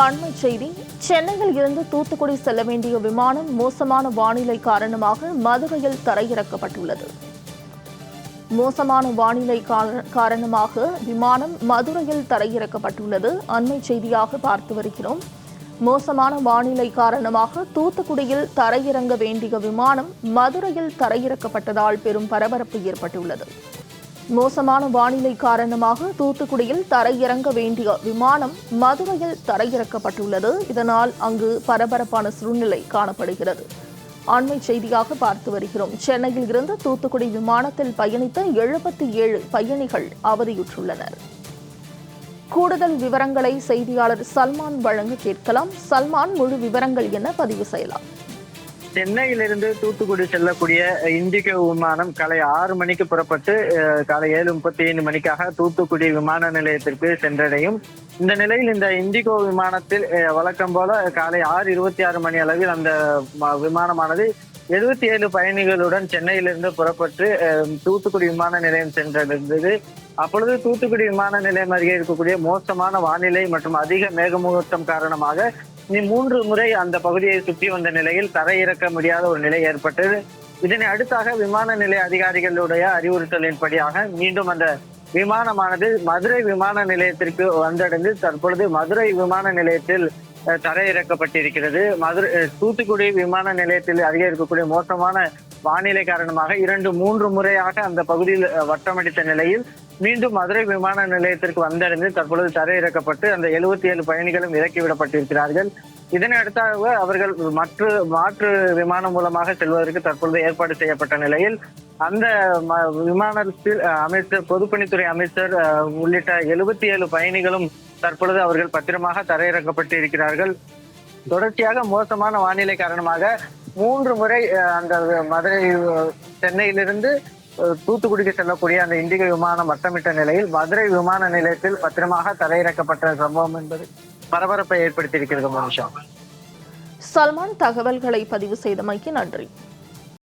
அண்மை செய்தி. சென்னையில் இருந்து தூத்துக்குடி செல்ல வேண்டிய விமானம் மோசமான வானிலை காரணமாக மதுரையில் தரையிறக்கப்பட்டுள்ளது. மோசமான வானிலை காரணமாக விமானம் மதுரையில் தரையிறக்கப்பட்டுள்ளது. அண்மை செய்தியாக பார்த்து வருகிறோம். மோசமான வானிலை காரணமாக தூத்துக்குடியில் தரையிறங்க வேண்டிய விமானம் மதுரையில் தரையிறக்கப்பட்டதால் பெரும் பரபரப்பு ஏற்பட்டுள்ளது. மோசமான வானிலை காரணமாக தூத்துக்குடியில் தரையிறங்க வேண்டிய விமானம் மதுரையில் தரையிறக்கப்பட்டுள்ளது. இதனால் அங்கு பரபரப்பான சூழ்நிலை காணப்படுகிறது. அண்மை செய்தியாக பார்த்து வருகிறோம். சென்னையில் இருந்து தூத்துக்குடி விமானத்தில் பயணித்த 77 பயணிகள் அவதியுற்றுள்ளனர். கூடுதல் விவரங்களை செய்தியாளர் சல்மான் வழங்க கேட்கலாம். சல்மான், முழு விவரங்கள் என்ன பதிவு செய்யலாம்? சென்னையிலிருந்து தூத்துக்குடி செல்லக்கூடிய இண்டிகோ விமானம் காலை 6 மணிக்கு புறப்பட்டு காலை 7:35 மணிக்காக தூத்துக்குடி விமான நிலையத்திற்கு சென்றடையும். இந்த நிலையில் இந்த இண்டிகோ விமானத்தில் வழக்கம் போல காலை 6:26 மணி அளவில் அந்த விமானமானது 77 பயணிகளுடன் சென்னையிலிருந்து புறப்பட்டு தூத்துக்குடி விமான நிலையம் சென்றடைந்தது. அப்பொழுது தூத்துக்குடி விமான நிலையம் அருகே இருக்கக்கூடிய மோசமான வானிலை மற்றும் அதிக மேகமூட்டம் காரணமாக 3 முறை அந்த பகுதியை சுற்றி வந்த நிலையில் தரையிறக்க முடியாத ஒரு நிலை ஏற்பட்டது. இதனை அடுத்தாக விமான நிலைய அதிகாரிகளுடைய அறிவுறுத்தலின்படியாக மீண்டும் அந்த விமானமானது மதுரை விமான நிலையத்திற்கு வந்தடைந்து தற்பொழுது மதுரை விமான நிலையத்தில் தரையிறக்கப்பட்டிருக்கிறது. தூத்துக்குடி விமான நிலையத்தில் அருகே இருக்கக்கூடிய மோசமான வானிலை காரணமாக 2-3 முறையாக அந்த பகுதியில் வட்டமடித்த நிலையில் மீண்டும் மதுரை விமான நிலையத்திற்கு வந்தடைந்து தற்பொழுது தரையிறக்கப்பட்டு அந்த 77 பயணிகளும் இறக்கிவிடப்பட்டிருக்கிறார்கள். இதனை அடுத்தாக அவர்கள் மாற்று விமானம் மூலமாக செல்வதற்கு தற்பொழுது ஏற்பாடு செய்யப்பட்ட நிலையில் அந்த விமானத்தில் அமைச்சர், பொதுப்பணித்துறை அமைச்சர் உள்ளிட்ட 77 பயணிகளும் தற்பொழுது அவர்கள் பத்திரமாக தரையிறக்கப்பட்டு இருக்கிறார்கள். தொடர்ச்சியாக மோசமான வானிலை காரணமாக 3 முறை அந்த சென்னையிலிருந்து தூத்துக்குடிக்கு செல்லக்கூடிய அந்த இண்டிகோ விமானம் வட்டமிட்ட நிலையில் மதுரை விமான நிலையத்தில் பத்திரமாக தரையிறக்கப்பட்ட சம்பவம் என்பது பரபரப்பை ஏற்படுத்தியிருக்கிறது. மனுஷா, சல்மான், தகவல்களை பதிவு செய்தமைக்கு நன்றி.